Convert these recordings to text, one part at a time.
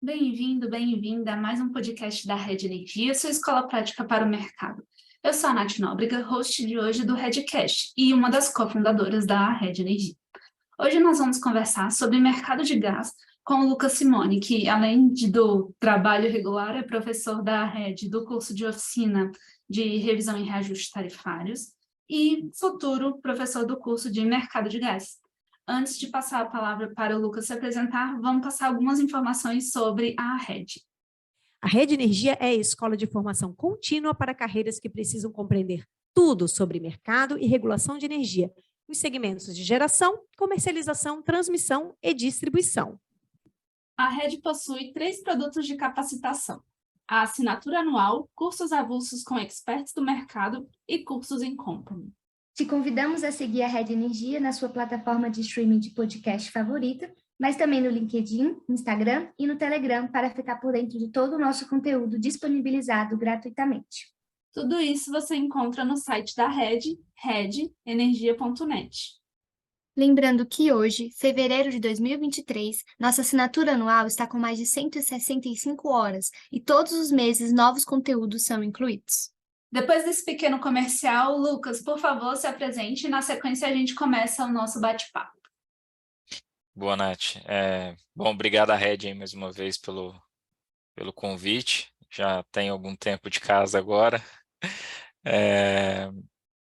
Bem-vindo, bem-vinda a mais um podcast da Rede Energia, sua escola prática para o mercado. Eu sou a Nath Nóbrega, host de hoje do Redcast e uma das cofundadoras da Rede Energia. Hoje nós vamos conversar sobre mercado de gás com o Lucas Simone, que do trabalho regular é professor da Rede do curso de oficina de revisão e reajustes tarifários e futuro professor do curso de mercado de gás. Antes de passar a palavra para o Lucas se apresentar, vamos passar algumas informações sobre a rede. A Rede Energia é a escola de formação contínua para carreiras que precisam compreender tudo sobre mercado e regulação de energia, nos segmentos de geração, comercialização, transmissão e distribuição. A rede possui 3 produtos de capacitação: a assinatura anual, cursos avulsos com experts do mercado e cursos em company. Te convidamos a seguir a Rede Energia na sua plataforma de streaming de podcast favorita, mas também no LinkedIn, Instagram e no Telegram para ficar por dentro de todo o nosso conteúdo disponibilizado gratuitamente. Tudo isso você encontra no site da Rede, redenergia.net. Lembrando que hoje, fevereiro de 2023, nossa assinatura anual está com mais de 165 horas e todos os meses novos conteúdos são incluídos. Depois desse pequeno comercial, Lucas, por favor, se apresente e na sequência a gente começa o nosso bate-papo. Boa, Nath. Obrigado à Rede aí mais uma vez pelo convite. Já tem algum tempo de casa agora.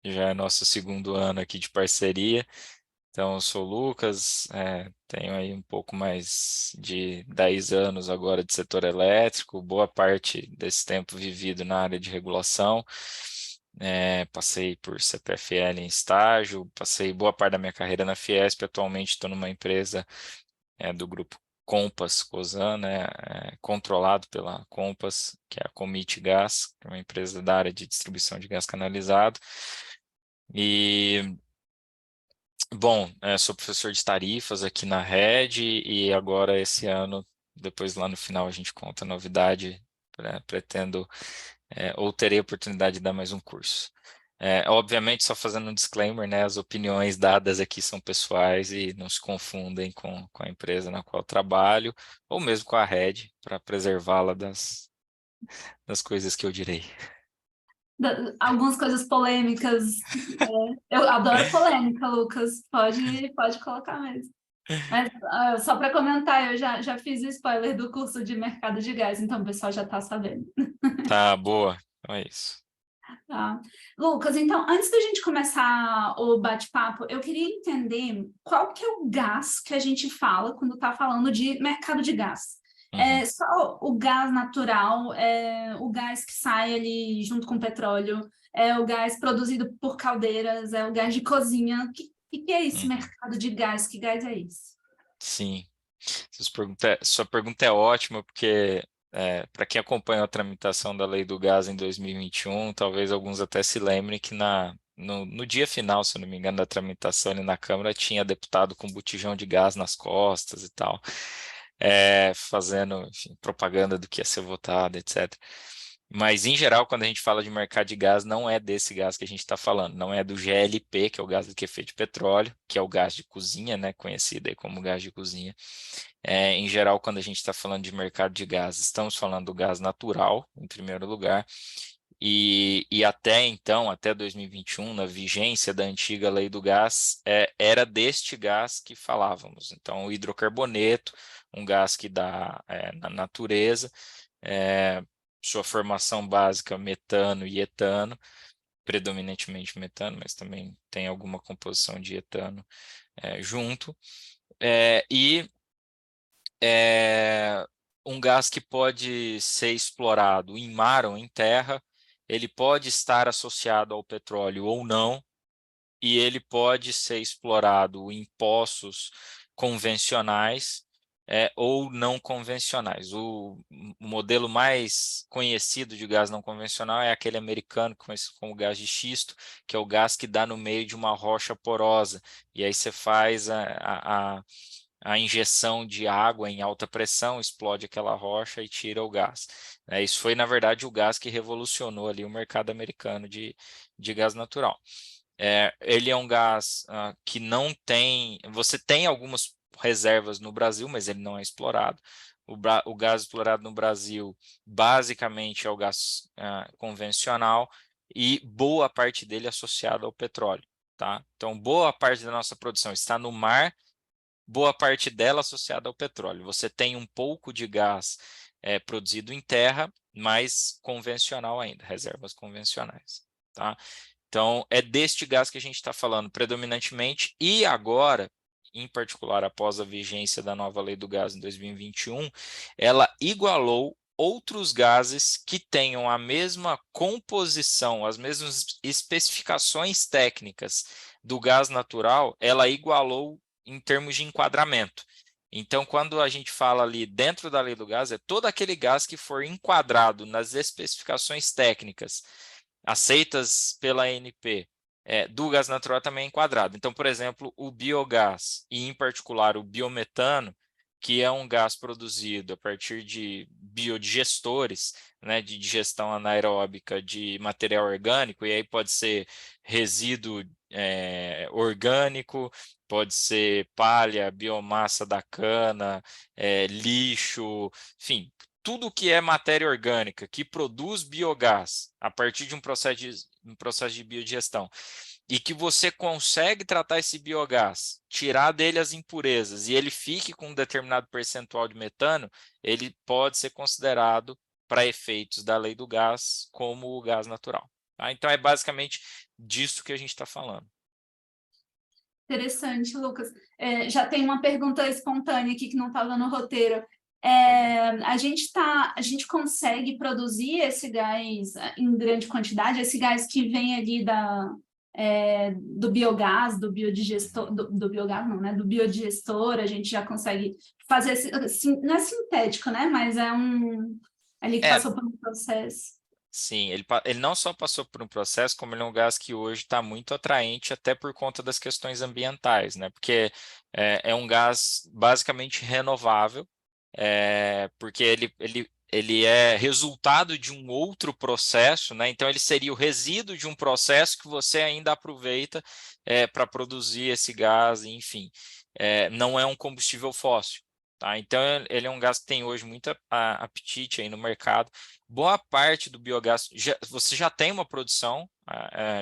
Já é nosso segundo ano aqui de parceria. Então, eu sou o Lucas, tenho aí um pouco mais de 10 anos agora de setor elétrico, boa parte desse tempo vivido na área de regulação. Passei por CPFL em estágio, passei boa parte da minha carreira na Fiesp, atualmente estou numa empresa do grupo Compass Cosan, controlado pela Compass, que é a Comit Gás, que é uma empresa da área de distribuição de gás canalizado. Bom, sou professor de tarifas aqui na Rede e agora esse ano, depois lá no final a gente conta a novidade, pretendo ou terei a oportunidade de dar mais um curso. Obviamente, só fazendo um disclaimer, as opiniões dadas aqui são pessoais e não se confundem com a empresa na qual trabalho ou mesmo com a Rede, para preservá-la das coisas que eu direi. Algumas coisas polêmicas. Eu adoro polêmica, Lucas. Pode colocar mesmo. Mas só para comentar, eu já fiz o spoiler do curso de mercado de gás, então o pessoal já está sabendo. Tá, boa. Então é isso. Tá. Lucas, então, antes da gente começar o bate-papo, eu queria entender qual que é o gás que a gente fala quando está falando de mercado de gás. É só o gás natural, o gás que sai ali junto com o petróleo, é o gás produzido por caldeiras, é o gás de cozinha. O que é esse mercado de gás? Que gás é esse? Sim. Sua pergunta é ótima, porque para quem acompanhou a tramitação da Lei do Gás em 2021, talvez alguns até se lembrem que no dia final, se eu não me engano, da tramitação ali na Câmara, tinha deputado com botijão de gás nas costas e tal, fazendo, enfim, propaganda do que ia ser votado, etc. Mas, em geral, quando a gente fala de mercado de gás, não é desse gás que a gente está falando, não é do GLP, que é o gás de efeito de petróleo, que é o gás de cozinha, conhecido aí como gás de cozinha. Em geral, quando a gente está falando de mercado de gás, estamos falando do gás natural, em primeiro lugar, e até então, até 2021, na vigência da antiga lei do gás, era deste gás que falávamos. Então, o hidrocarboneto, um gás que dá na natureza, sua formação básica, metano e etano, predominantemente metano, mas também tem alguma composição de etano junto. E um gás que pode ser explorado em mar ou em terra, ele pode estar associado ao petróleo ou não, e ele pode ser explorado em poços convencionais ou não convencionais. O modelo mais conhecido de gás não convencional é aquele americano, conhecido como gás de xisto, que é o gás que dá no meio de uma rocha porosa, e aí você faz a injeção de água em alta pressão, explode aquela rocha e tira o gás. Isso foi, na verdade, o gás que revolucionou ali o mercado americano de gás natural. Ele é um gás que não tem... Você tem algumas reservas no Brasil, mas ele não é explorado. O gás explorado no Brasil, basicamente, é o gás convencional e boa parte dele associado ao petróleo. Tá? Então, boa parte da nossa produção está no mar, boa parte dela associada ao petróleo. Você tem um pouco de gás produzido em terra, mas convencional ainda, reservas convencionais. Tá? Então, é deste gás que a gente está falando predominantemente, e agora, em particular, após a vigência da nova lei do gás em 2021, ela igualou outros gases que tenham a mesma composição, as mesmas especificações técnicas do gás natural, ela igualou em termos de enquadramento. Então, quando a gente fala ali dentro da lei do gás, é todo aquele gás que for enquadrado nas especificações técnicas aceitas pela ANP, do gás natural também é enquadrado. Então, por exemplo, o biogás, e em particular o biometano, que é um gás produzido a partir de biodigestores, né, de digestão anaeróbica de material orgânico, e aí pode ser resíduo orgânico, pode ser palha, biomassa da cana, lixo, enfim, tudo que é matéria orgânica que produz biogás a partir de um processo de biodigestão e que você consegue tratar esse biogás, tirar dele as impurezas e ele fique com um determinado percentual de metano, ele pode ser considerado, para efeitos da lei do gás, como o gás natural. Tá? Então, é basicamente disso que a gente está falando. Interessante, Lucas. Já tem uma pergunta espontânea aqui que não estava no roteiro. A gente consegue produzir esse gás em grande quantidade, esse gás que vem ali do biogás, do biodigestor, do biogás não, né? Do biodigestor, a gente já consegue fazer, assim, não é sintético, né? Mas é ali que passou por um processo. Sim, ele não só passou por um processo, como ele é um gás que hoje está muito atraente até por conta das questões ambientais, né? Porque é um gás basicamente renovável, porque ele é resultado de um outro processo, né? Então ele seria o resíduo de um processo que você ainda aproveita para produzir esse gás, enfim. Não é um combustível fóssil. Tá? Então ele é um gás que tem hoje muito apetite aí no mercado. Boa parte do biogás, você já tem uma produção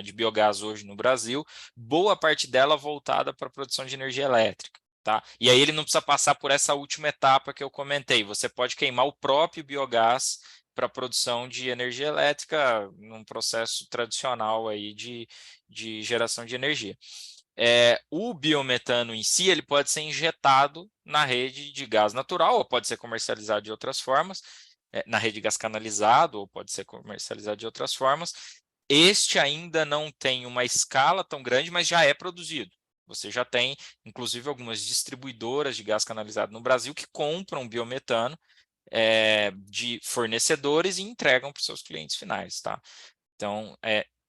de biogás hoje no Brasil, boa parte dela voltada para a produção de energia elétrica. Tá? E aí ele não precisa passar por essa última etapa que eu comentei. Você pode queimar o próprio biogás para a produção de energia elétrica num processo tradicional aí de geração de energia. O biometano em si, ele pode ser injetado na rede de gás natural, ou pode ser comercializado de outras formas, na rede de gás canalizado, ou pode ser comercializado de outras formas. Este ainda não tem uma escala tão grande, mas já é produzido. Você já tem, inclusive, algumas distribuidoras de gás canalizado no Brasil que compram biometano de fornecedores e entregam para os seus clientes finais. Tá? Então,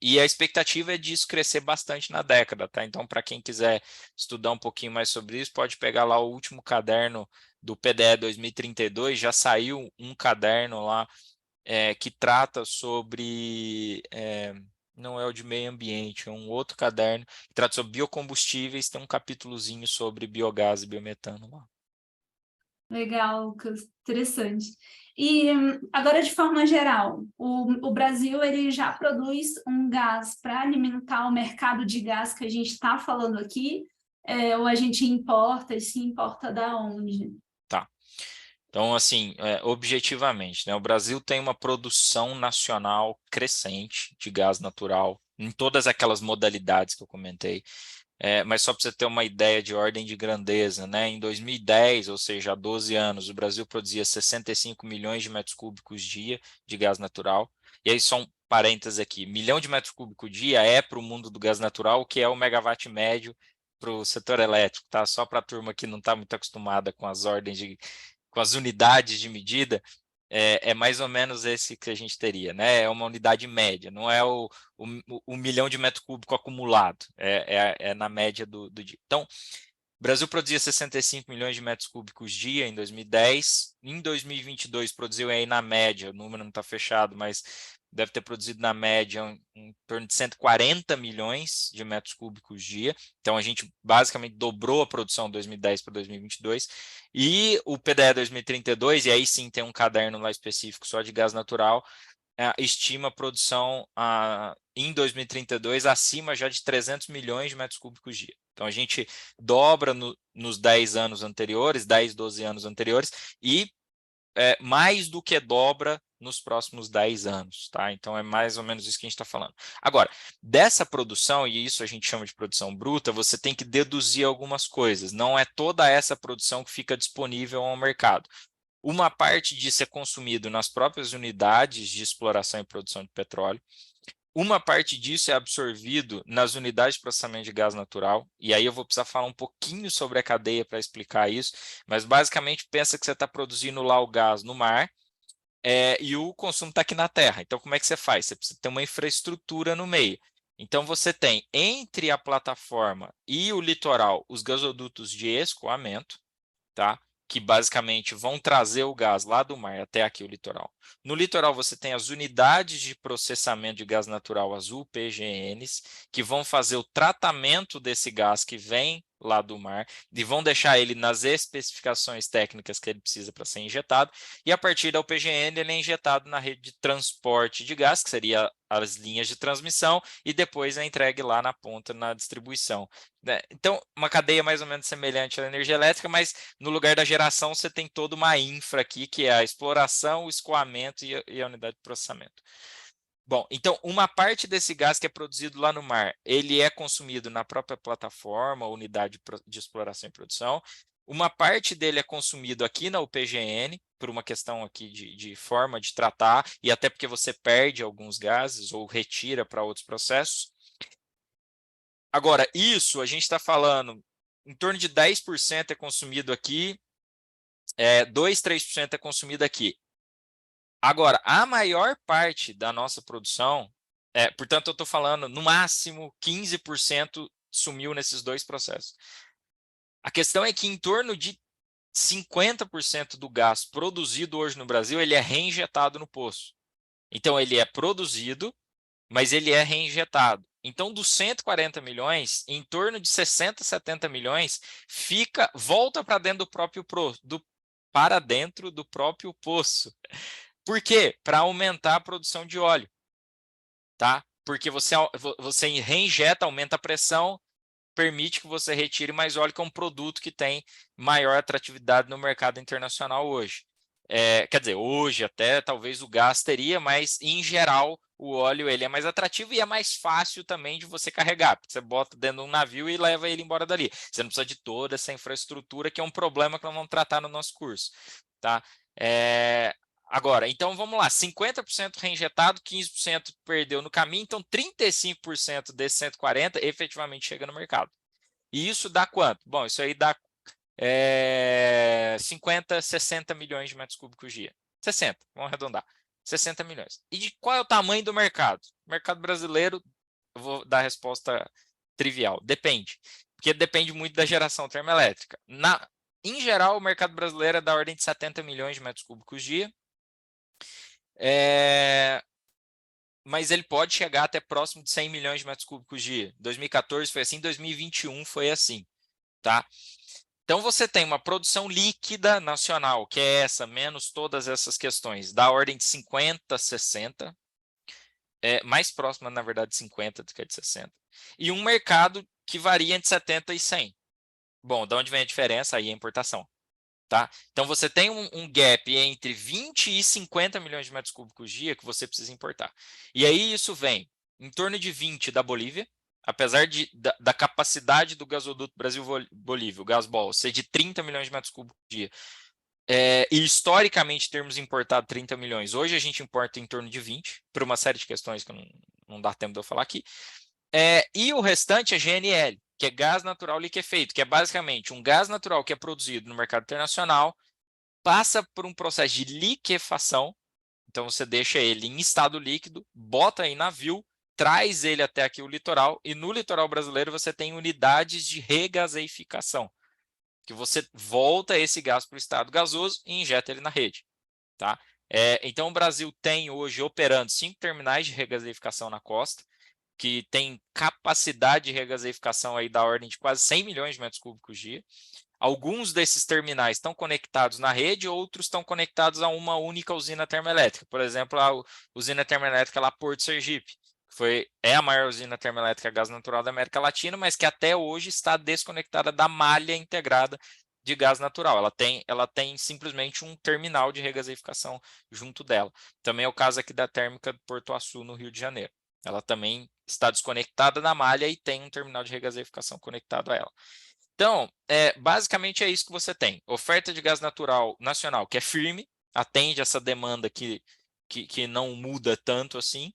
e a expectativa é disso crescer bastante na década, tá? Então, para quem quiser estudar um pouquinho mais sobre isso, pode pegar lá o último caderno do PDE 2032, já saiu um caderno lá que trata sobre, não é o de meio ambiente, é um outro caderno que trata sobre biocombustíveis, tem um capítulozinho sobre biogás e biometano lá. Legal, Lucas, interessante. E agora, de forma geral, o Brasil ele já produz um gás para alimentar o mercado de gás que a gente está falando aqui, ou a gente importa, e se importa da onde? Tá. Então, assim, objetivamente, né, o Brasil tem uma produção nacional crescente de gás natural em todas aquelas modalidades que eu comentei. Mas só para você ter uma ideia de ordem de grandeza, né? Em 2010, ou seja, há 12 anos, o Brasil produzia 65 milhões de metros cúbicos dia de gás natural. E aí, só um parênteses aqui, milhão de metros cúbicos dia é para o mundo do gás natural, o que é o megawatt médio para o setor elétrico, tá? Só para a turma que não está muito acostumada com com as unidades de medida, é mais ou menos esse que a gente teria, né? É uma unidade média, não é o milhão de metro cúbico acumulado, é na média do dia. Então, O Brasil produzia 65 milhões de metros cúbicos dia em 2010. Em 2022, produziu aí na média, o número não está fechado, mas deve ter produzido na média em torno de 140 milhões de metros cúbicos dia. Então, a gente basicamente dobrou a produção de 2010 para 2022. E o PDE 2032, e aí sim tem um caderno lá específico só de gás natural, estima a produção em 2032 acima já de 300 milhões de metros cúbicos dia. Então, a gente dobra nos 10 anos anteriores, 10, 12 anos anteriores, e mais do que dobra nos próximos 10 anos, tá? Então, é mais ou menos isso que a gente está falando. Agora, dessa produção, e isso a gente chama de produção bruta, você tem que deduzir algumas coisas. Não é toda essa produção que fica disponível ao mercado. Uma parte disso é consumido nas próprias unidades de exploração e produção de petróleo. Uma parte disso é absorvido nas unidades de processamento de gás natural, e aí eu vou precisar falar um pouquinho sobre a cadeia para explicar isso, mas basicamente pensa que você está produzindo lá o gás no mar, e o consumo está aqui na terra. Então, como é que você faz? Você precisa ter uma infraestrutura no meio. Então, você tem entre a plataforma e o litoral os gasodutos de escoamento, tá? Que basicamente vão trazer o gás lá do mar até aqui o litoral. No litoral você tem as unidades de processamento de gás natural azul, PGNs, que vão fazer o tratamento desse gás que vem lá do mar e vão deixar ele nas especificações técnicas que ele precisa para ser injetado, e a partir da UPGN ele é injetado na rede de transporte de gás, que seria as linhas de transmissão, e depois é entregue lá na ponta na distribuição. Então, uma cadeia mais ou menos semelhante à energia elétrica, mas no lugar da geração você tem toda uma infra aqui, que é a exploração, o escoamento e a unidade de processamento. Bom, então uma parte desse gás que é produzido lá no mar, ele é consumido na própria plataforma, unidade de exploração e produção. Uma parte dele é consumido aqui na UPGN, por uma questão aqui de forma de tratar, e até porque você perde alguns gases ou retira para outros processos. Agora, isso a gente está falando, em torno de 10% é consumido aqui, 2, 3% é consumido aqui. Agora, a maior parte da nossa produção, portanto, eu estou falando, no máximo 15% sumiu nesses dois processos. A questão é que em torno de 50% do gás produzido hoje no Brasil, ele é reinjetado no poço. Então, ele é produzido, mas ele é reinjetado. Então, dos 140 milhões, em torno de 60, 70 milhões, volta para dentro do próprio poço. Por quê? Para aumentar a produção de óleo, tá? Porque você reinjeta, aumenta a pressão, permite que você retire mais óleo, que é um produto que tem maior atratividade no mercado internacional hoje. Quer dizer, hoje até talvez o gás teria, mas em geral o óleo ele é mais atrativo e é mais fácil também de você carregar, porque você bota dentro de um navio e leva ele embora dali. Você não precisa de toda essa infraestrutura, que é um problema que nós vamos tratar no nosso curso, tá? Agora, então vamos lá, 50% reinjetado, 15% perdeu no caminho, então 35% desses 140 efetivamente chega no mercado. E isso dá quanto? Bom, isso aí dá 50, 60 milhões de metros cúbicos dia. 60, vamos arredondar. 60 milhões. E de qual é o tamanho do mercado? O mercado brasileiro, eu vou dar a resposta trivial, depende. Porque depende muito da geração termoelétrica. Em geral, o mercado brasileiro é da ordem de 70 milhões de metros cúbicos dia. Mas ele pode chegar até próximo de 100 milhões de metros cúbicos dia. 2014 foi assim, 2021 foi assim, tá? Então, você tem uma produção líquida nacional, que é essa, menos todas essas questões, da ordem de 50, 60, mais próxima, na verdade, de 50 do que de 60, e um mercado que varia entre 70 e 100. Bom, de onde vem a diferença? Aí a importação. Tá? Então, você tem um gap entre 20 e 50 milhões de metros cúbicos dia que você precisa importar. E aí isso vem em torno de 20 da Bolívia, apesar da capacidade do gasoduto Brasil-Bolívia, o Gasbol, ser de 30 milhões de metros cúbicos dia. E historicamente termos importado 30 milhões. Hoje a gente importa em torno de 20, por uma série de questões que não dá tempo de eu falar aqui. E o restante é GNL, que é gás natural liquefeito, que é basicamente um gás natural que é produzido no mercado internacional, passa por um processo de liquefação, então você deixa ele em estado líquido, bota em navio, traz ele até aqui o litoral, e no litoral brasileiro você tem unidades de regaseificação. que você volta esse gás para o estado gasoso e injeta ele na rede. Tá? Então, o Brasil tem hoje operando 5 terminais de regaseificação na costa, que tem capacidade de regaseificação aí da ordem de quase 100 milhões de metros cúbicos dia. Alguns desses terminais estão conectados na rede, outros estão conectados a uma única usina termoelétrica. Por exemplo, a usina termoelétrica lá Porto Sergipe, é a maior usina termoelétrica a gás natural da América Latina, mas que até hoje está desconectada da malha integrada de gás natural. Ela tem simplesmente um terminal de regaseificação junto dela. Também é o caso aqui da térmica do Porto Açu, no Rio de Janeiro. Ela também está desconectada da malha e tem um terminal de regaseificação conectado a ela. Então, basicamente é isso que você tem. Oferta de gás natural nacional, que é firme, atende essa demanda que não muda tanto assim.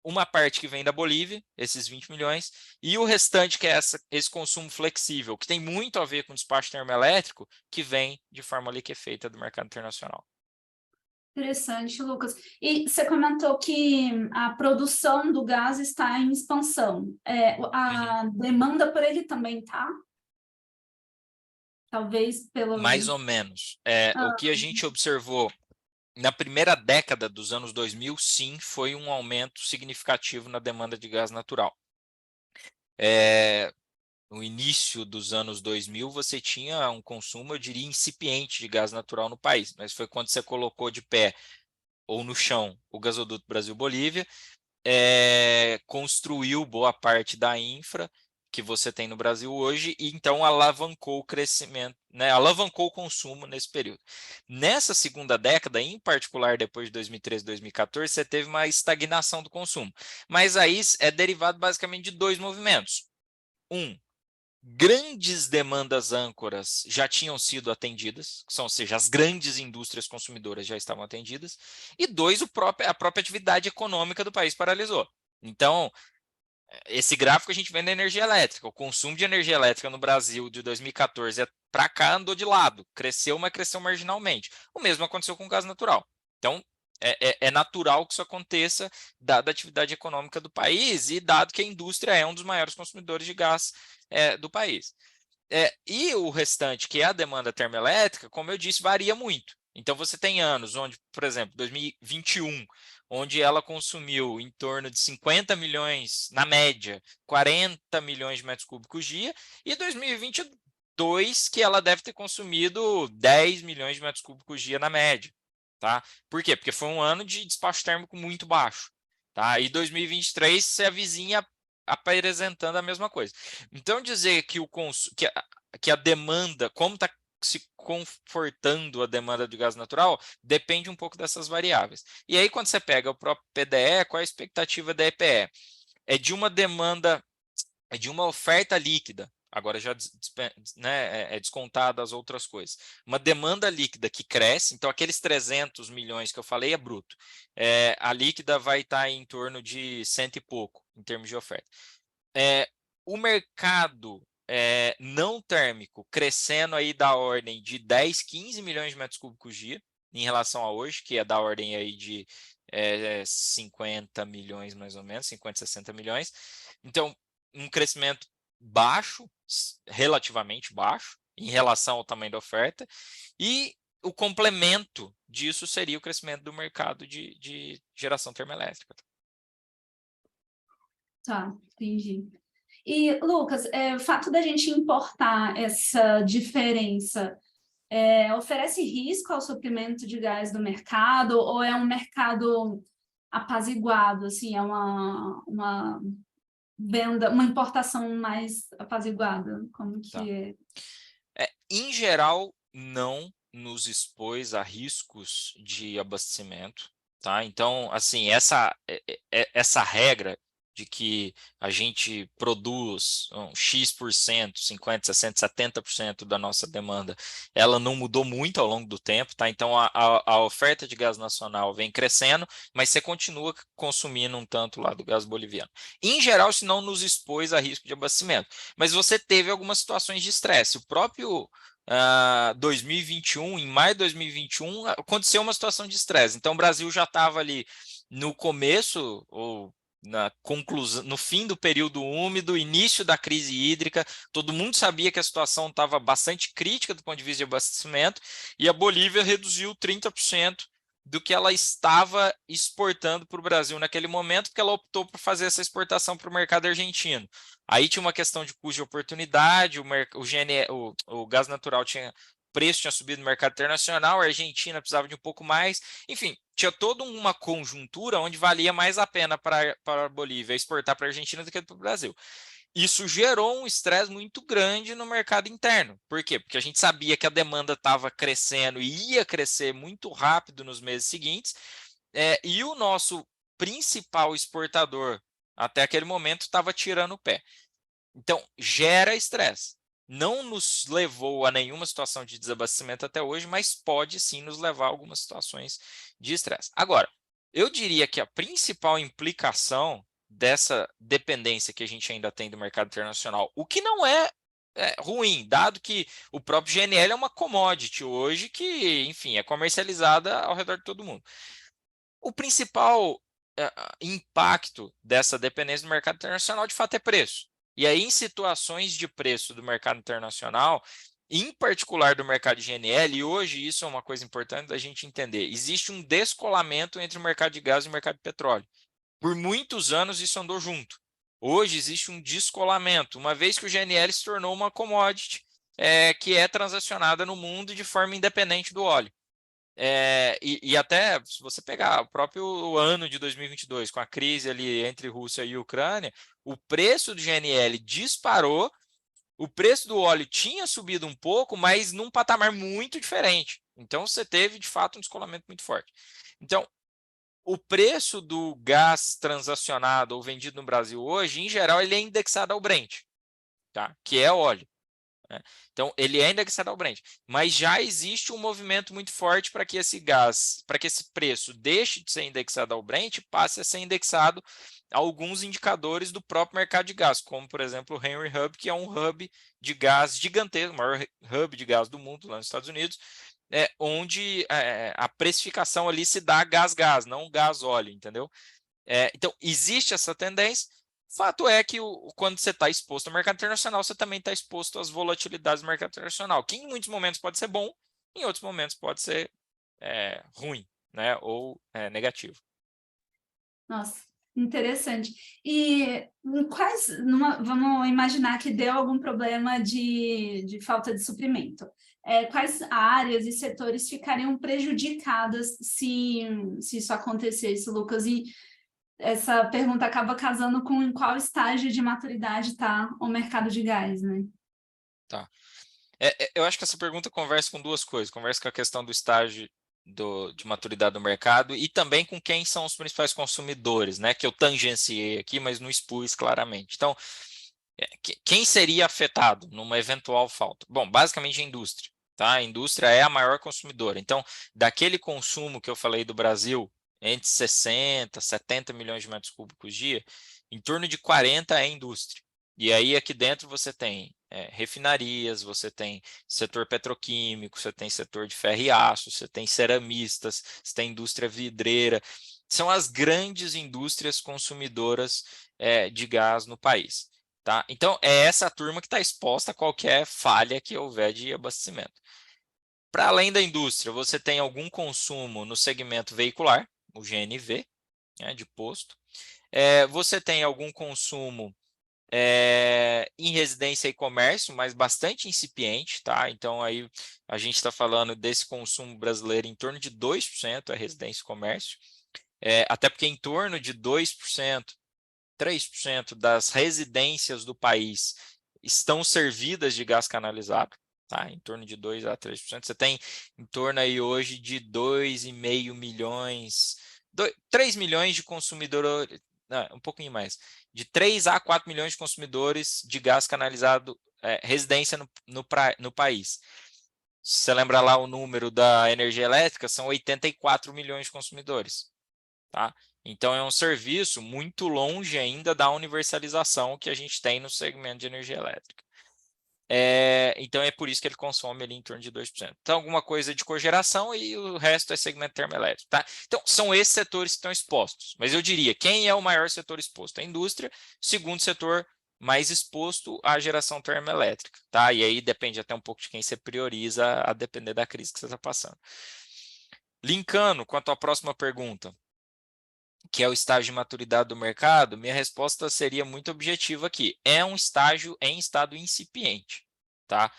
Uma parte que vem da Bolívia, esses 20 milhões, e o restante, que é esse consumo flexível, que tem muito a ver com despacho termoelétrico, que vem de forma liquefeita do mercado internacional. Interessante, Lucas. E você comentou que a produção do gás está em expansão. A demanda por ele também está? Talvez pelo... Mais ou menos. O que a gente observou na primeira década dos anos 2000, sim, foi um aumento significativo na demanda de gás natural. No início dos anos 2000, você tinha um consumo, eu diria, incipiente de gás natural no país, mas foi quando você colocou de pé ou no chão o gasoduto Brasil-Bolívia, construiu boa parte da infra que você tem no Brasil hoje, e então alavancou o crescimento, né, alavancou o consumo nesse período. Nessa segunda década, em particular depois de 2013, 2014, você teve uma estagnação do consumo, mas aí é derivado basicamente de 2 movimentos. Grandes demandas âncoras já tinham sido atendidas, ou seja, as grandes indústrias consumidoras já estavam atendidas, e 2, a própria atividade econômica do país paralisou. Então, esse gráfico a gente vê na energia elétrica. O consumo de energia elétrica no Brasil de 2014 para cá andou de lado, cresceu, mas cresceu marginalmente. O mesmo aconteceu com o gás natural. Então, é natural que isso aconteça, dada a atividade econômica do país e dado que a indústria é um dos maiores consumidores de gás do país. E o restante, que é a demanda termoelétrica, como eu disse, varia muito. Então, você tem anos onde, por exemplo, 2021, onde ela consumiu em torno de 50 milhões, na média, 40 milhões de metros cúbicos dia, e 2022, que ela deve ter consumido 10 milhões de metros cúbicos dia na média. Tá? Por quê? Porque foi um ano de despacho térmico muito baixo. Tá? E 2023 se avizinha apresentando a mesma coisa. Então, dizer que a demanda, como está se confortando a demanda de gás natural, depende um pouco dessas variáveis. E aí, quando você pega o próprio PDE, qual é a expectativa da EPE? É de uma demanda, é de uma oferta líquida, agora já né, descontada as outras coisas. Uma demanda líquida que cresce, então aqueles 300 milhões que eu falei é bruto. A líquida vai estar em torno de 100 e pouco, em termos de oferta. O mercado não térmico crescendo aí da ordem de 10, 15 milhões de metros cúbicos dia, em relação a hoje, que é da ordem aí de 50 milhões mais ou menos, 50, 60 milhões. Então, um crescimento baixo, relativamente baixo, em relação ao tamanho da oferta, e o complemento disso seria o crescimento do mercado de geração termoelétrica. Tá, entendi. E, Lucas, o fato da gente importar essa diferença oferece risco ao suprimento de gás do mercado, ou é um mercado apaziguado, assim, é uma venda, uma importação mais apaziguada? Como que é? Em geral, não nos expôs a riscos de abastecimento, tá? Então, assim, essa regra de que a gente produz X%, 50%, 60%, 70% da nossa demanda, ela não mudou muito ao longo do tempo, tá? Então, a oferta de gás nacional vem crescendo, mas você continua consumindo um tanto lá do gás boliviano. Em geral, isso não nos expôs a risco de abastecimento, mas você teve algumas situações de estresse. O próprio 2021, em maio de 2021, aconteceu uma situação de estresse. Então, o Brasil já estava ali no começo, ou na conclusão, no fim do período úmido, início da crise hídrica, todo mundo sabia que a situação estava bastante crítica do ponto de vista de abastecimento, e a Bolívia reduziu 30% do que ela estava exportando para o Brasil naquele momento, porque ela optou por fazer essa exportação para o mercado argentino. Aí tinha uma questão de custo de oportunidade, o gás natural preço tinha subido no mercado internacional, a Argentina precisava de um pouco mais, enfim, tinha toda uma conjuntura onde valia mais a pena para a Bolívia exportar para a Argentina do que para o Brasil. Isso gerou um estresse muito grande no mercado interno. Por quê? Porque a gente sabia que a demanda estava crescendo e ia crescer muito rápido nos meses seguintes, e o nosso principal exportador, até aquele momento, estava tirando o pé. Então, gera estresse. Não nos levou a nenhuma situação de desabastecimento até hoje, mas pode sim nos levar a algumas situações de estresse. Agora, eu diria que a principal implicação dessa dependência que a gente ainda tem do mercado internacional, o que não é ruim, dado que o próprio GNL é uma commodity hoje que, enfim, é comercializada ao redor de todo mundo. O principal impacto dessa dependência do mercado internacional, de fato, é preço. E aí, em situações de preço do mercado internacional, em particular do mercado de GNL, e hoje isso é uma coisa importante da gente entender, existe um descolamento entre o mercado de gás e o mercado de petróleo. Por muitos anos isso andou junto. Hoje existe um descolamento, uma vez que o GNL se tornou uma commodity que é transacionada no mundo de forma independente do óleo. E até, se você pegar o próprio ano de 2022, com a crise ali entre Rússia e Ucrânia, o preço do GNL disparou, o preço do óleo tinha subido um pouco, mas num patamar muito diferente. Então, você teve, de fato, um descolamento muito forte. Então, o preço do gás transacionado ou vendido no Brasil hoje, em geral, ele é indexado ao Brent, tá? Que é óleo. Então, ele é indexado ao Brent, mas já existe um movimento muito forte para que esse gás, para que esse preço deixe de ser indexado ao Brent e passe a ser indexado a alguns indicadores do próprio mercado de gás, como, por exemplo, o Henry Hub, que é um hub de gás gigantesco, o maior hub de gás do mundo lá nos Estados Unidos, onde a precificação ali se dá gás-gás, não gás-óleo, entendeu? Então, existe essa tendência. Fato é que quando você está exposto ao mercado internacional, você também está exposto às volatilidades do mercado internacional, que em muitos momentos pode ser bom, em outros momentos pode ser ruim, né? Ou negativo. Nossa, interessante. E vamos imaginar que deu algum problema de falta de suprimento. Quais áreas e setores ficariam prejudicadas se isso acontecesse, Lucas? E essa pergunta acaba casando com em qual estágio de maturidade está o mercado de gás, né? Tá. Eu acho que essa pergunta conversa com duas coisas. Conversa com a questão do estágio de maturidade do mercado e também com quem são os principais consumidores, né? Que eu tangenciei aqui, mas não expus claramente. Então, quem seria afetado numa eventual falta? Bom, basicamente a indústria. Tá? A indústria é a maior consumidora. Então, daquele consumo que eu falei do Brasil, entre 60 70 milhões de metros cúbicos dia, em torno de 40 é indústria. E aí aqui dentro você tem refinarias, você tem setor petroquímico, você tem setor de ferro e aço, você tem ceramistas, você tem indústria vidreira. São as grandes indústrias consumidoras de gás no país. Tá? Então, é essa turma que está exposta a qualquer falha que houver de abastecimento. Para além da indústria, você tem algum consumo no segmento veicular, o GNV, de posto. Você tem algum consumo em residência e comércio, mas bastante incipiente, tá? Então, aí a gente está falando desse consumo brasileiro em torno de 2% é residência e comércio, até porque em torno de 2%, 3% das residências do país estão servidas de gás canalizado, tá? Em torno de 2 a 3%. Você tem em torno aí hoje de 2,5 milhões, 3 milhões de consumidores, um pouquinho mais, de 3 a 4 milhões de consumidores de gás canalizado, residência no país. Se você lembra lá o número da energia elétrica, são 84 milhões de consumidores. Tá? Então, é um serviço muito longe ainda da universalização que a gente tem no segmento de energia elétrica. Então é por isso que ele consome ali em torno de 2%. Então, alguma coisa de cogeração e o resto é segmento termoelétrico. Tá? Então, são esses setores que estão expostos. Mas eu diria, quem é o maior setor exposto? A indústria, segundo setor mais exposto à geração termoelétrica. Tá? E aí depende até um pouco de quem você prioriza, a depender da crise que você está passando. Linkando quanto à próxima pergunta, que é o estágio de maturidade do mercado, minha resposta seria muito objetiva aqui. É um estágio em estado incipiente. Tá?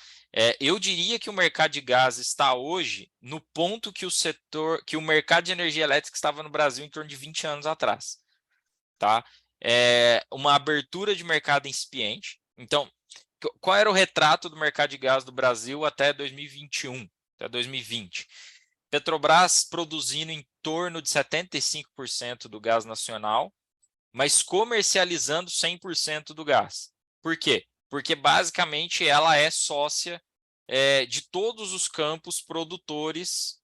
Eu diria que o mercado de gás está hoje no ponto que o mercado de energia elétrica estava no Brasil em torno de 20 anos atrás. Tá? Uma abertura de mercado incipiente. Então, qual era o retrato do mercado de gás do Brasil até 2021, até 2020? Petrobras produzindo em torno de 75% do gás nacional, mas comercializando 100% do gás. Por quê? Porque basicamente ela é sócia de todos os campos produtores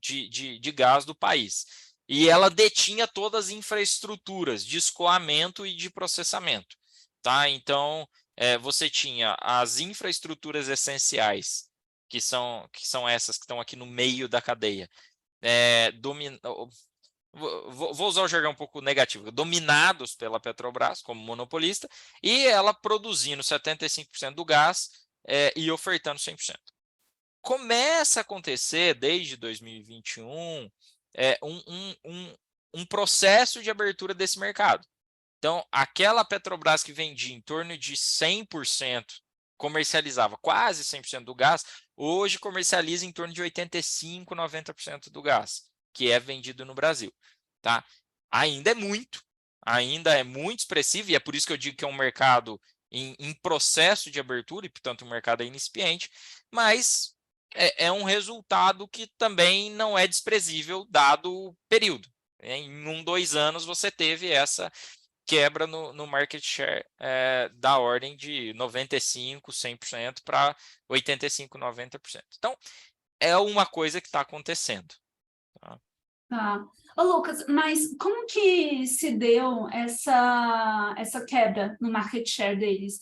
de gás do país. E ela detinha todas as infraestruturas de escoamento e de processamento. Tá? Então, você tinha as infraestruturas essenciais, que são essas que estão aqui no meio da cadeia. Vou usar o jargão um pouco negativo, dominados pela Petrobras como monopolista, e ela produzindo 75% do gás e ofertando 100%. Começa a acontecer, desde 2021, um processo de abertura desse mercado. Então, aquela Petrobras que vendia em torno de 100%, comercializava quase 100% do gás, hoje comercializa em torno de 85%, 90% do gás, que é vendido no Brasil. Tá? Ainda é muito expressivo, e é por isso que eu digo que é um mercado em processo de abertura, e, portanto, um mercado incipiente, mas é um resultado que também não é desprezível, dado o período. Em 2 anos, você teve essa quebra no market share da ordem de 95%, 100% para 85%, 90%. Então, é uma coisa que está acontecendo. Tá? Tá. Ô, Lucas, mas como que se deu essa quebra no market share deles?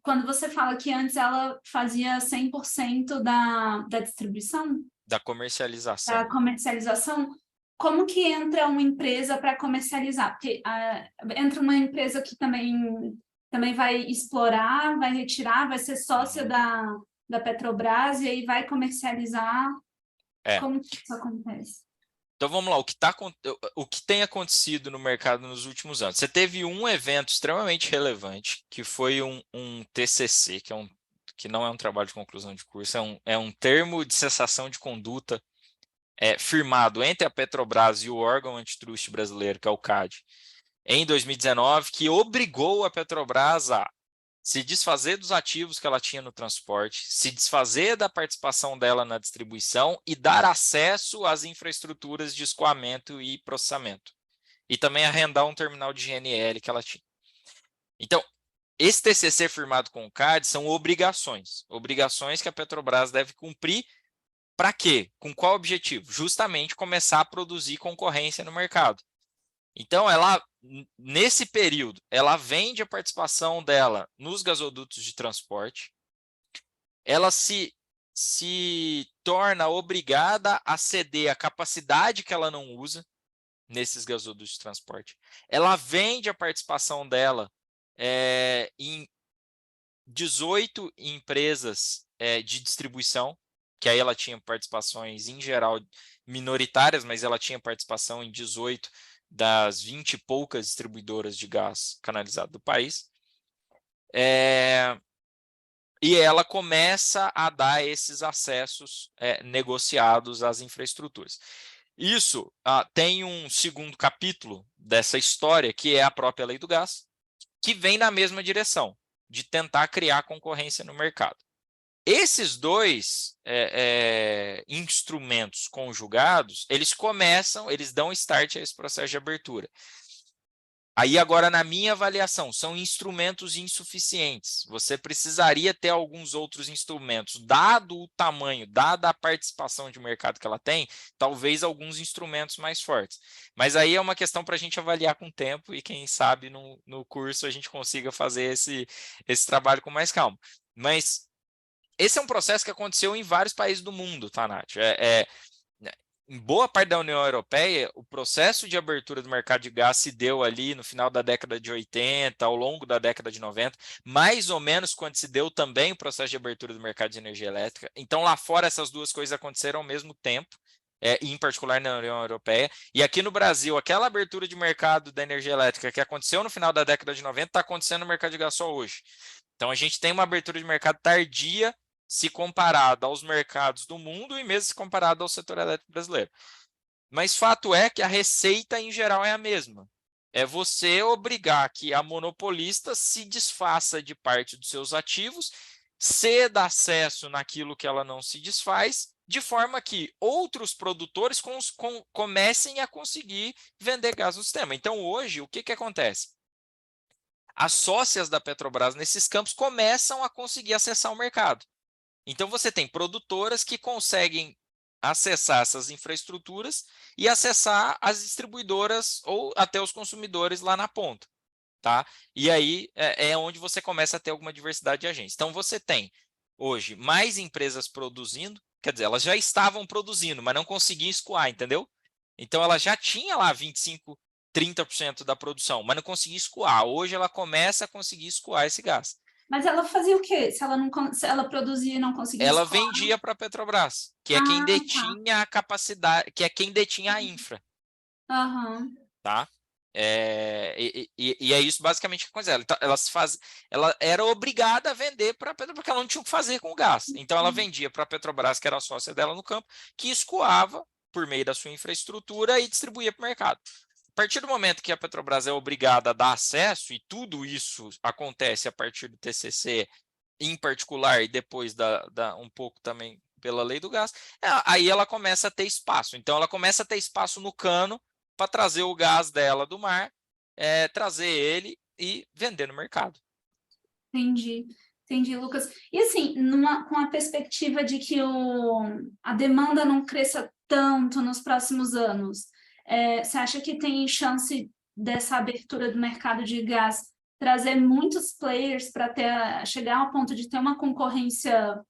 Quando você fala que antes ela fazia 100% da distribuição, Da da comercialização. comercialização, como que entra uma empresa para comercializar? Porque entra uma empresa que também vai explorar, vai retirar, vai ser sócia da Petrobras e aí vai comercializar. Como que isso acontece? Então, vamos lá, o que tem acontecido no mercado nos últimos anos? Você teve um evento extremamente relevante, que foi um TCC, que não é um trabalho de conclusão de curso, é um termo de cessação de conduta firmado entre a Petrobras e o órgão antitrust brasileiro, que é o CAD, em 2019, que obrigou a Petrobras a se desfazer dos ativos que ela tinha no transporte, se desfazer da participação dela na distribuição e dar acesso às infraestruturas de escoamento e processamento. E também arrendar um terminal de GNL que ela tinha. Então, esse TCC firmado com o CAD são obrigações que a Petrobras deve cumprir. Para quê? Com qual objetivo? Justamente começar a produzir concorrência no mercado. Então, nesse período, ela vende a participação dela nos gasodutos de transporte, ela se torna obrigada a ceder a capacidade que ela não usa nesses gasodutos de transporte. Ela vende a participação dela em 18 empresas de distribuição, que aí ela tinha participações, em geral, minoritárias, mas ela tinha participação em 18 das 20 e poucas distribuidoras de gás canalizado do país. E ela começa a dar esses acessos negociados às infraestruturas. Isso tem um segundo capítulo dessa história, que é a própria lei do gás, que vem na mesma direção, de tentar criar concorrência no mercado. Esses dois instrumentos conjugados, eles dão start a esse processo de abertura. Aí agora, na minha avaliação, são instrumentos insuficientes. Você precisaria ter alguns outros instrumentos, dado o tamanho, dada a participação de mercado que ela tem, talvez alguns instrumentos mais fortes. Mas aí é uma questão para a gente avaliar com o tempo e quem sabe no curso a gente consiga fazer esse trabalho com mais calma. Mas esse é um processo que aconteceu em vários países do mundo, tá, Nath? Em boa parte da União Europeia, o processo de abertura do mercado de gás se deu ali no final da década de 80, ao longo da década de 90, mais ou menos quando se deu também o processo de abertura do mercado de energia elétrica. Então, lá fora, essas duas coisas aconteceram ao mesmo tempo, em particular na União Europeia. E aqui no Brasil, aquela abertura de mercado da energia elétrica que aconteceu no final da década de 90 está acontecendo no mercado de gás só hoje. Então, a gente tem uma abertura de mercado tardia se comparado aos mercados do mundo e mesmo se comparado ao setor elétrico brasileiro. Mas fato é que a receita, em geral, é a mesma. É você obrigar que a monopolista se desfaça de parte dos seus ativos, ceda acesso naquilo que ela não se desfaz, de forma que outros produtores comecem a conseguir vender gás no sistema. Então, hoje, o que acontece? As sócias da Petrobras nesses campos começam a conseguir acessar o mercado. Então, você tem produtoras que conseguem acessar essas infraestruturas e acessar as distribuidoras ou até os consumidores lá na ponta. Tá? E aí é onde você começa a ter alguma diversidade de agentes. Então, você tem, hoje, mais empresas produzindo, quer dizer, elas já estavam produzindo, mas não conseguiam escoar, entendeu? Então, ela já tinha lá 25%, 30% da produção, mas não conseguia escoar. Hoje, ela começa a conseguir escoar esse gás. Mas ela fazia o quê? Se ela produzia e não conseguia Ela escoar? vendia para a Petrobras, que é quem Tá. detinha a capacidade, que é quem detinha a infra, Aham. tá? E é isso basicamente que aconteceu. Ela era obrigada a vender para a Petrobras, porque ela não tinha o que fazer com o gás. Então, ela vendia para a Petrobras, que era a sócia dela no campo, que escoava por meio da sua infraestrutura e distribuía para o mercado. A partir do momento que a Petrobras é obrigada a dar acesso, e tudo isso acontece a partir do TCC, em particular, e depois um pouco também pela lei do gás, aí ela começa a ter espaço. Então, ela começa a ter espaço no cano para trazer o gás dela do mar, trazer ele e vender no mercado. Entendi, entendi, Lucas. E assim, com a perspectiva de que a demanda não cresça tanto nos próximos anos, você acha que tem chance dessa abertura do mercado de gás trazer muitos players para chegar ao ponto de ter uma concorrência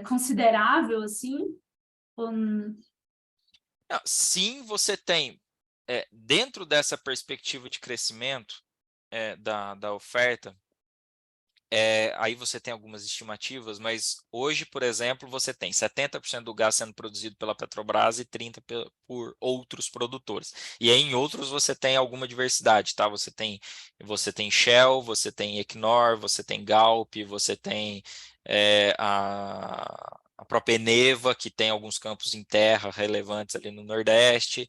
considerável, assim? Sim, você tem, dentro dessa perspectiva de crescimento da oferta, aí você tem algumas estimativas, mas hoje, por exemplo, você tem 70% do gás sendo produzido pela Petrobras e 30% por outros produtores. E aí, em outros, você tem alguma diversidade, tá? Você tem Shell, você tem Equinor, você tem Galp, você tem a própria Eneva, que tem alguns campos em terra relevantes ali no Nordeste.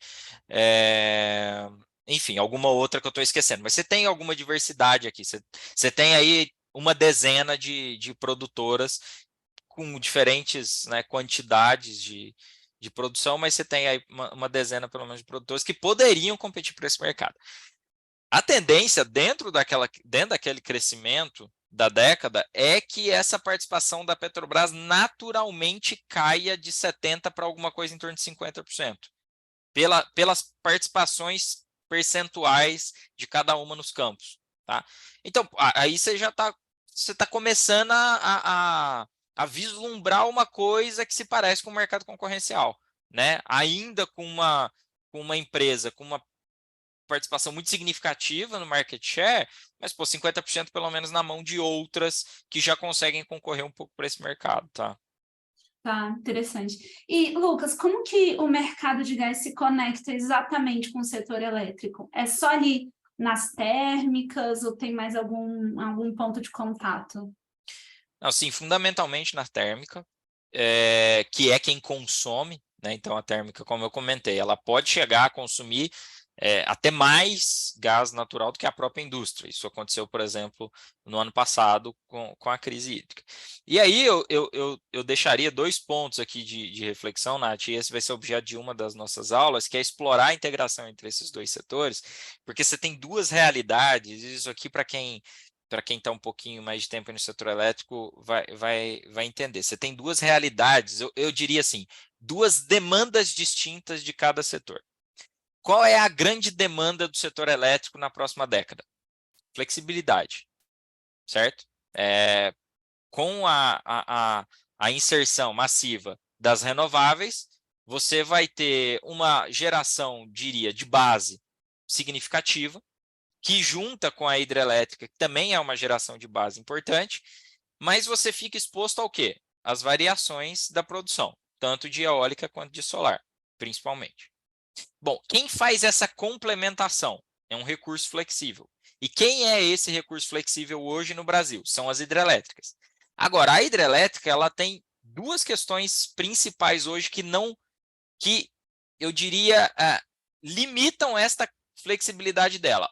Enfim, alguma outra que eu estou esquecendo. Mas você tem alguma diversidade aqui. Você tem aí uma dezena de produtoras com diferentes, né, quantidades de produção, mas você tem aí uma dezena, pelo menos, de produtores que poderiam competir por esse mercado. A tendência dentro daquele crescimento da década é que essa participação da Petrobras naturalmente caia de 70% para alguma coisa em torno de 50%, pelas participações percentuais de cada uma nos campos. Tá? Então, aí você já está começando a vislumbrar uma coisa que se parece com o mercado concorrencial, né? Ainda com uma empresa com uma participação muito significativa no market share, mas 50% pelo menos na mão de outras que já conseguem concorrer um pouco para esse mercado, tá? Tá, interessante. E, Lucas, como que o mercado de gás se conecta exatamente com o setor elétrico? É só ali nas térmicas ou tem mais algum ponto de contato? Assim, fundamentalmente na térmica, que é quem consome, né? Então, a térmica, como eu comentei, ela pode chegar a consumir até mais gás natural do que a própria indústria. Isso aconteceu, por exemplo, no ano passado com a crise hídrica. E aí eu deixaria 2 pontos aqui de reflexão, Nath, e esse vai ser objeto de uma das nossas aulas, que é explorar a integração entre esses 2 setores, porque você tem 2 realidades, isso aqui para quem está um pouquinho mais de tempo no setor elétrico vai entender. Você tem 2 realidades, eu diria assim, 2 demandas distintas de cada setor. Qual é a grande demanda do setor elétrico na próxima década? Flexibilidade, certo? Com a inserção massiva das renováveis, você vai ter uma geração, diria, de base significativa, que junta com a hidrelétrica, que também é uma geração de base importante, mas você fica exposto ao quê? Às variações da produção, tanto de eólica quanto de solar, principalmente. Bom, quem faz essa complementação é um recurso flexível. E quem é esse recurso flexível hoje no Brasil? São as hidrelétricas. Agora, a hidrelétrica ela tem 2 questões principais hoje que eu diria, limitam esta flexibilidade dela.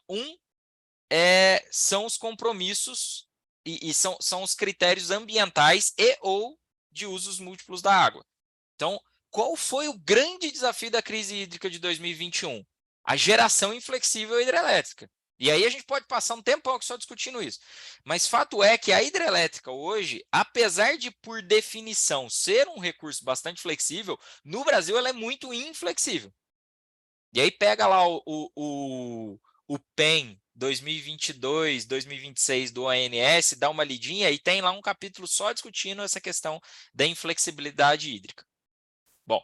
São os compromissos e são os critérios ambientais e ou de usos múltiplos da água. Então, qual foi o grande desafio da crise hídrica de 2021? A geração inflexível hidrelétrica. E aí a gente pode passar um tempão só discutindo isso. Mas fato é que a hidrelétrica hoje, apesar de, por definição, ser um recurso bastante flexível, no Brasil ela é muito inflexível. E aí pega lá o PEN 2022, 2026 do ONS, dá uma lidinha e tem lá um capítulo só discutindo essa questão da inflexibilidade hídrica. Bom,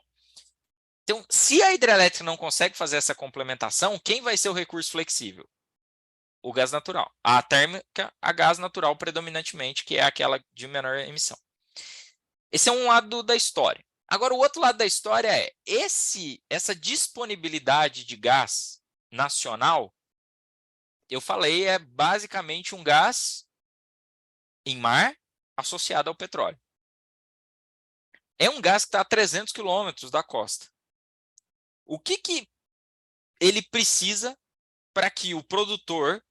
então, se a hidrelétrica não consegue fazer essa complementação, quem vai ser o recurso flexível? O gás natural. A térmica, a gás natural predominantemente, que é aquela de menor emissão. Esse é um lado da história. Agora, o outro lado da história é essa disponibilidade de gás nacional, eu falei, é basicamente um gás em mar associado ao petróleo. É um gás que está a 300 quilômetros da costa. O que ele precisa para que o produtor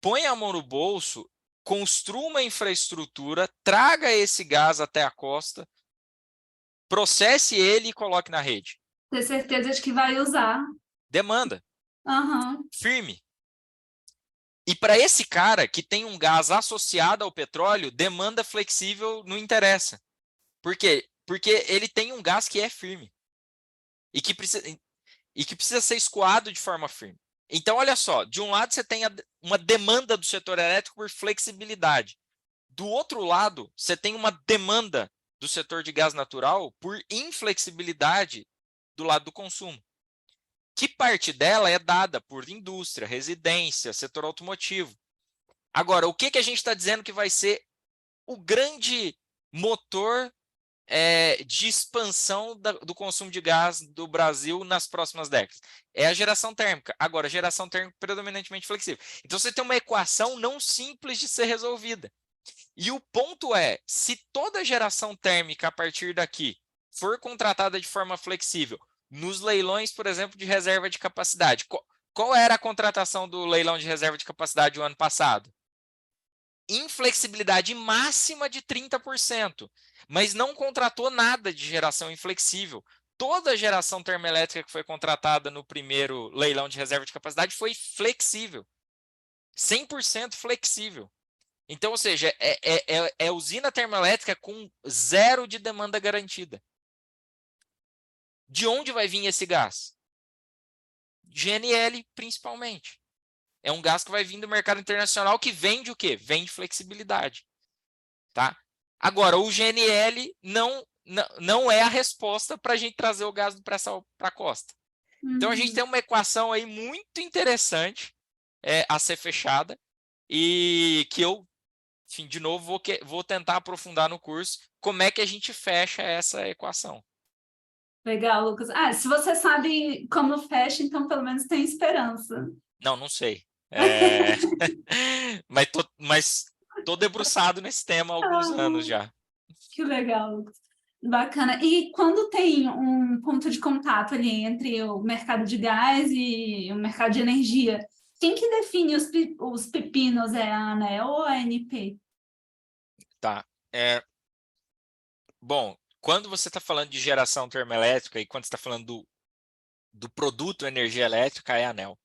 ponha a mão no bolso, construa uma infraestrutura, traga esse gás até a costa, processe ele e coloque na rede? Ter certeza de que vai usar. Demanda. Uhum. Firme. E para esse cara que tem um gás associado ao petróleo, demanda flexível não interessa. Por quê? Porque ele tem um gás que é firme. E que precisa ser escoado de forma firme. Então, olha só, de um lado você tem uma demanda do setor elétrico por flexibilidade. Do outro lado, você tem uma demanda do setor de gás natural por inflexibilidade do lado do consumo. Que parte dela é dada por indústria, residência, setor automotivo. Agora, o que a gente está dizendo que vai ser o grande motor de expansão do consumo de gás do Brasil nas próximas décadas? É a geração térmica. Agora, a geração térmica predominantemente flexível. Então, você tem uma equação não simples de ser resolvida. E o ponto é, se toda geração térmica a partir daqui for contratada de forma flexível, nos leilões, por exemplo, de reserva de capacidade, qual era a contratação do leilão de reserva de capacidade o ano passado? Inflexibilidade máxima de 30%, mas não contratou nada de geração inflexível. Toda a geração termoelétrica que foi contratada no primeiro leilão de reserva de capacidade foi flexível. 100% flexível. Então, ou seja, é usina termoelétrica com 0 de demanda garantida. De onde vai vir esse gás? GNL, principalmente. É um gás que vai vir do mercado internacional que vende o quê? Vende flexibilidade. Tá? Agora, o GNL não é a resposta para a gente trazer o gás do pré-sal para a costa. Então, a gente tem uma equação aí muito interessante a ser fechada e que eu, enfim, de novo, vou tentar aprofundar no curso como é que a gente fecha essa equação. Legal, Lucas. Se você sabe como fecha, então pelo menos tem esperança. Não sei. Mas tô debruçado nesse tema há alguns anos já. Que legal, Lucas. Bacana. E quando tem um ponto de contato ali entre o mercado de gás e o mercado de energia, quem que define os pepinos? É a ANEEL ou a ANP? Tá. Bom, quando você está falando de geração termoelétrica e quando você está falando do produto energia elétrica, é a ANEEL.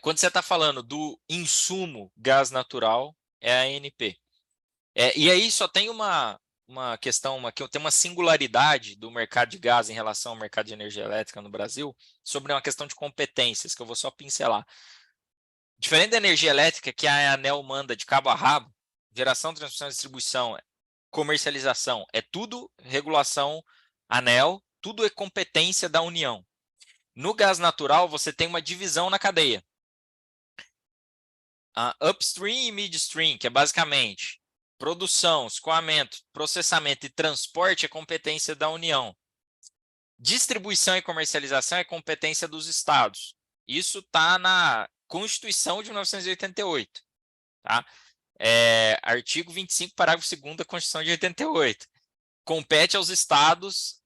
Quando você está falando do insumo gás natural, é a ANP. E aí só tem uma questão, tem uma singularidade do mercado de gás em relação ao mercado de energia elétrica no Brasil, sobre uma questão de competências, que eu vou só pincelar. Diferente da energia elétrica, que a ANEEL manda de cabo a rabo, geração, transmissão, distribuição, comercialização, é tudo regulação ANEEL, tudo é competência da União. No gás natural, você tem uma divisão na cadeia. Upstream e midstream, que é basicamente produção, escoamento, processamento e transporte é competência da União. Distribuição e comercialização é competência dos estados. Isso está na Constituição de 1988. Tá? Artigo 25, parágrafo 2º da Constituição de 88. Compete aos estados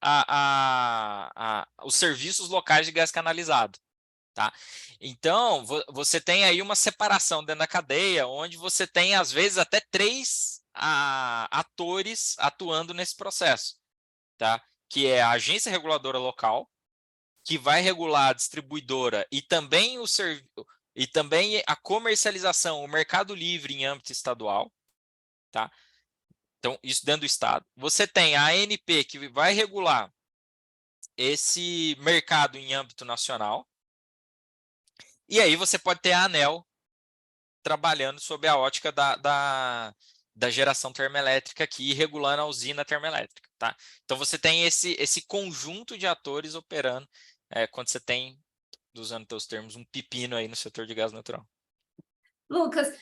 os serviços locais de gás canalizado. Tá? Então, você tem aí uma separação dentro da cadeia, onde você tem, às vezes, até 3 atores atuando nesse processo. Tá? Que é a agência reguladora local, que vai regular a distribuidora e também a comercialização, o mercado livre em âmbito estadual. Tá? Então, isso dentro do estado. Você tem a ANP, que vai regular esse mercado em âmbito nacional. E aí você pode ter a ANEEL trabalhando sob a ótica da geração termoelétrica aqui, regulando a usina termoelétrica. Tá? Então você tem esse conjunto de atores operando quando você tem, usando teus termos, um pepino aí no setor de gás natural. Lucas,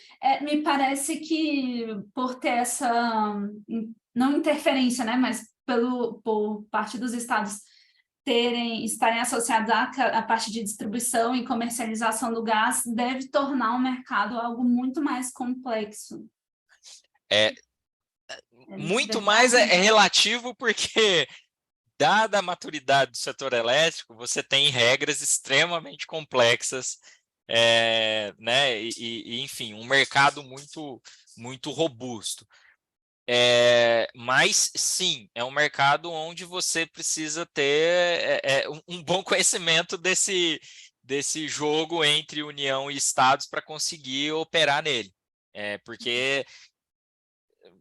me parece que por ter essa, não interferência, né, mas por parte dos estados estarem associados à parte de distribuição e comercialização do gás, deve tornar o mercado algo muito mais complexo. Muito mais é relativo, porque, dada a maturidade do setor elétrico, você tem regras extremamente complexas, né? Enfim, um mercado muito, muito robusto. Mas, sim, é um mercado onde você precisa ter um bom conhecimento desse jogo entre União e Estados para conseguir operar nele. Porque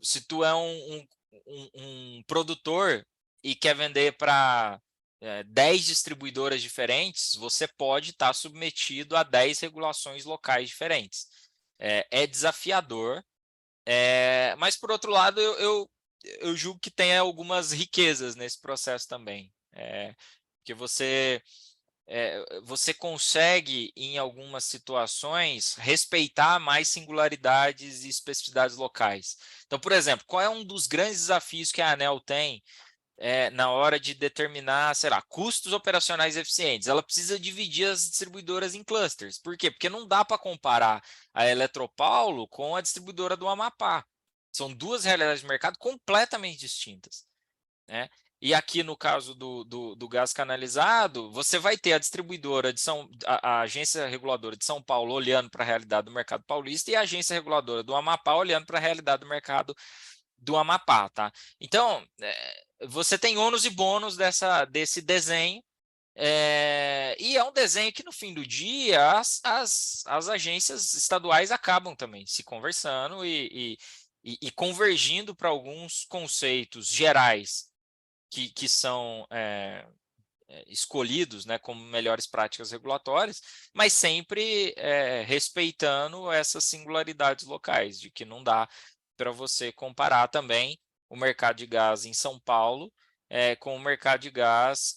se tu é um produtor e quer vender para 10 distribuidoras diferentes, você pode estar submetido a 10 regulações locais diferentes. É desafiador, mas, por outro lado, eu julgo que tem algumas riquezas nesse processo também. Porque você consegue, em algumas situações, respeitar mais singularidades e especificidades locais. Então, por exemplo, qual é um dos grandes desafios que a ANEEL tem na hora de determinar, sei lá, custos operacionais eficientes? Ela precisa dividir as distribuidoras em clusters. Por quê? Porque não dá para comparar a Eletropaulo com a distribuidora do Amapá. São duas realidades de mercado completamente distintas, né? E aqui, no caso do gás canalizado, você vai ter a distribuidora a agência reguladora de São Paulo olhando para a realidade do mercado paulista e a agência reguladora do Amapá olhando para a realidade do mercado do Amapá. Tá? Então, você tem ônus e bônus desse desenho, e é um desenho que, no fim do dia, as agências estaduais acabam também se conversando e convergindo para alguns conceitos gerais que são escolhidos, né, como melhores práticas regulatórias, mas sempre respeitando essas singularidades locais, de que não dá para você comparar também o mercado de gás em São Paulo com o mercado de gás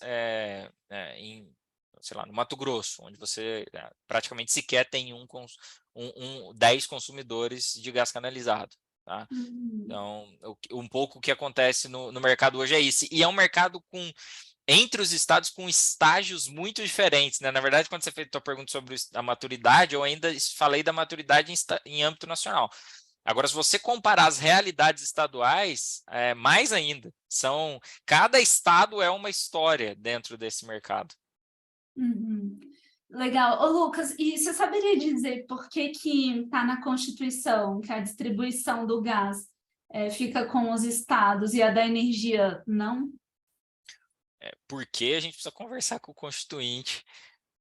em, sei lá, no Mato Grosso, onde você praticamente sequer tem 10 consumidores de gás canalizado. Tá? Então, um pouco o que acontece no mercado hoje é isso. E é um mercado entre os estados com estágios muito diferentes. Né? Na verdade, quando você fez a tua pergunta sobre a maturidade, eu ainda falei da maturidade em âmbito nacional. Agora, se você comparar as realidades estaduais, mais ainda. Cada estado é uma história dentro desse mercado. Uhum. Legal. Ô, Lucas, e você saberia dizer por que está na Constituição que a distribuição do gás fica com os estados e a da energia não? Porque a gente precisa conversar com o Constituinte.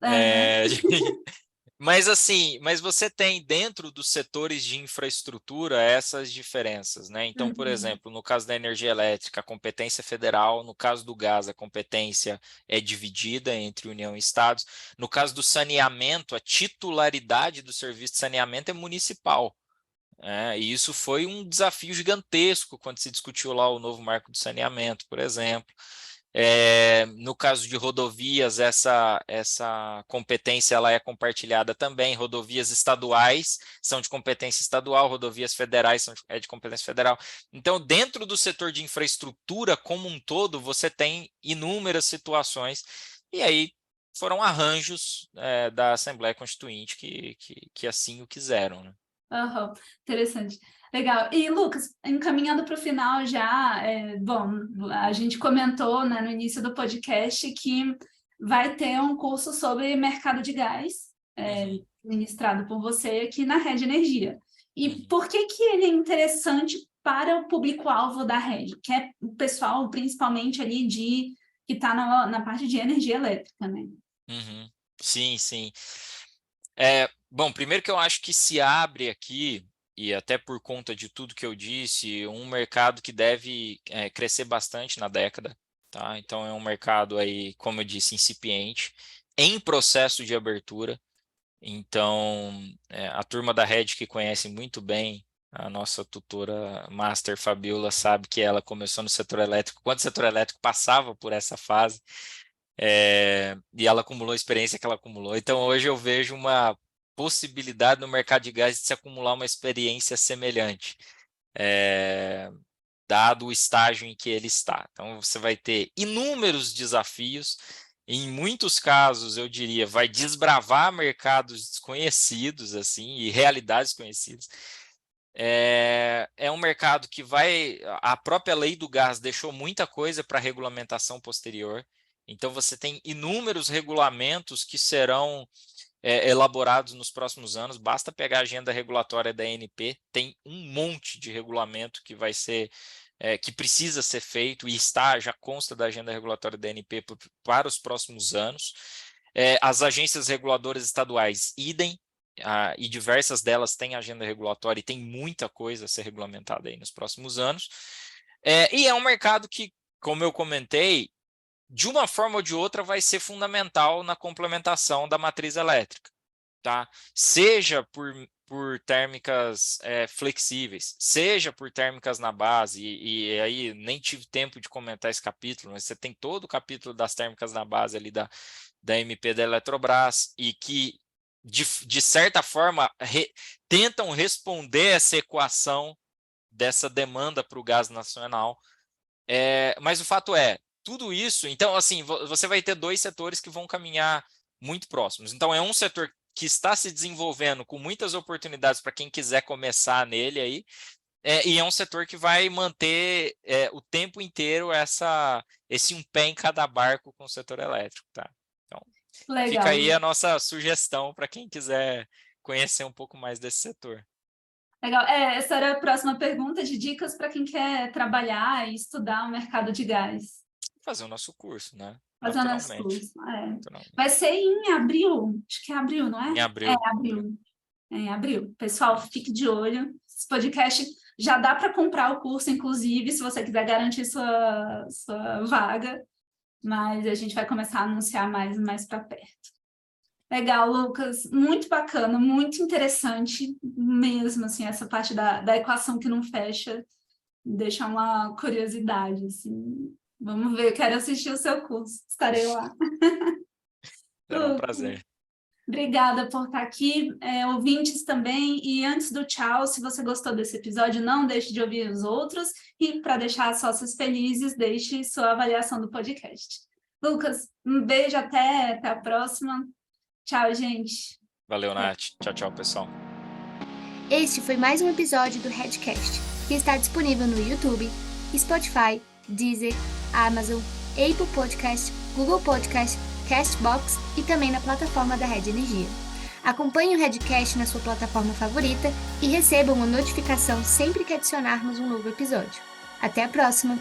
Né? Mas assim, você tem dentro dos setores de infraestrutura essas diferenças, né? Então, por exemplo, no caso da energia elétrica, a competência federal; no caso do gás, a competência é dividida entre União e Estados; no caso do saneamento, a titularidade do serviço de saneamento é municipal. E isso foi um desafio gigantesco quando se discutiu lá o novo marco de saneamento, por exemplo. No caso de rodovias, essa competência ela é compartilhada também. Rodovias estaduais são de competência estadual, rodovias federais são de competência federal. Então, dentro do setor de infraestrutura como um todo, você tem inúmeras situações, e aí foram arranjos da Assembleia Constituinte que assim o quiseram, né? Interessante. Legal. E, Lucas, encaminhando para o final já, bom, a gente comentou, né, no início do podcast que vai ter um curso sobre mercado de gás, ministrado por você aqui na Rede Energia. E por que ele é interessante para o público-alvo da Rede, que é o pessoal, principalmente ali que está na parte de energia elétrica, né? Sim, sim. Bom, primeiro que eu acho que se abre aqui, e até por conta de tudo que eu disse, um mercado que deve crescer bastante na década, tá? Então é um mercado aí, como eu disse, incipiente, em processo de abertura. Então, a turma da Rede que conhece muito bem a nossa tutora Master Fabiola sabe que ela começou no setor elétrico, quando o setor elétrico passava por essa fase, e ela acumulou a experiência que ela acumulou. Então, hoje eu vejo uma possibilidade no mercado de gás de se acumular uma experiência semelhante, dado o estágio em que ele está. Então, você vai ter inúmeros desafios. Em muitos casos, eu diria, vai desbravar mercados desconhecidos assim, e realidades conhecidas. É um mercado que a própria lei do gás deixou muita coisa para regulamentação posterior. Então, você tem inúmeros regulamentos que serão elaborados nos próximos anos. Basta pegar a agenda regulatória da ANP, tem um monte de regulamento que vai ser, que precisa ser feito e já consta da agenda regulatória da ANP para os próximos anos. As agências reguladoras estaduais, idem, e diversas delas têm agenda regulatória e tem muita coisa a ser regulamentada aí nos próximos anos. E é um mercado que, como eu comentei, de uma forma ou de outra vai ser fundamental na complementação da matriz elétrica, tá? Seja por térmicas flexíveis, seja por térmicas na base, e aí nem tive tempo de comentar esse capítulo, mas você tem todo o capítulo das térmicas na base ali da MP da Eletrobras, e que, de certa forma, tentam responder essa equação dessa demanda para o gás nacional. Mas o fato tudo isso, então, assim, você vai ter dois setores que vão caminhar muito próximos. Então, é um setor que está se desenvolvendo com muitas oportunidades para quem quiser começar nele aí, e é um setor que vai manter o tempo inteiro esse um pé em cada barco com o setor elétrico, tá? Então, Legal. Fica aí a nossa sugestão para quem quiser conhecer um pouco mais desse setor. Legal. Essa era a próxima pergunta, de dicas para quem quer trabalhar e estudar o mercado de gás. Fazer o nosso curso, né? Fazer o nosso Naturalmente. curso. Vai ser em abril, acho que é abril, não é? Em abril. Abril. Em abril. Pessoal, fique de olho. Esse podcast já dá para comprar o curso, inclusive, se você quiser garantir sua vaga, mas a gente vai começar a anunciar mais para perto. Legal, Lucas, muito bacana, muito interessante mesmo, assim, essa parte da equação que não fecha, deixa uma curiosidade, assim. Vamos ver, quero assistir o seu curso, estarei lá. Será um prazer. Obrigada por estar aqui, ouvintes também, e antes do tchau, se você gostou desse episódio, não deixe de ouvir os outros, e para deixar as sócias felizes, deixe sua avaliação do podcast. Lucas, um beijo, até a próxima. Tchau, gente. Valeu, Nath. Tchau, tchau, pessoal. Este foi mais um episódio do Redcast, que está disponível no YouTube, Spotify, Deezer, Amazon, Apple Podcast, Google Podcast, Castbox e também na plataforma da Red Energia. Acompanhe o Redcast na sua plataforma favorita e receba uma notificação sempre que adicionarmos um novo episódio. Até a próxima!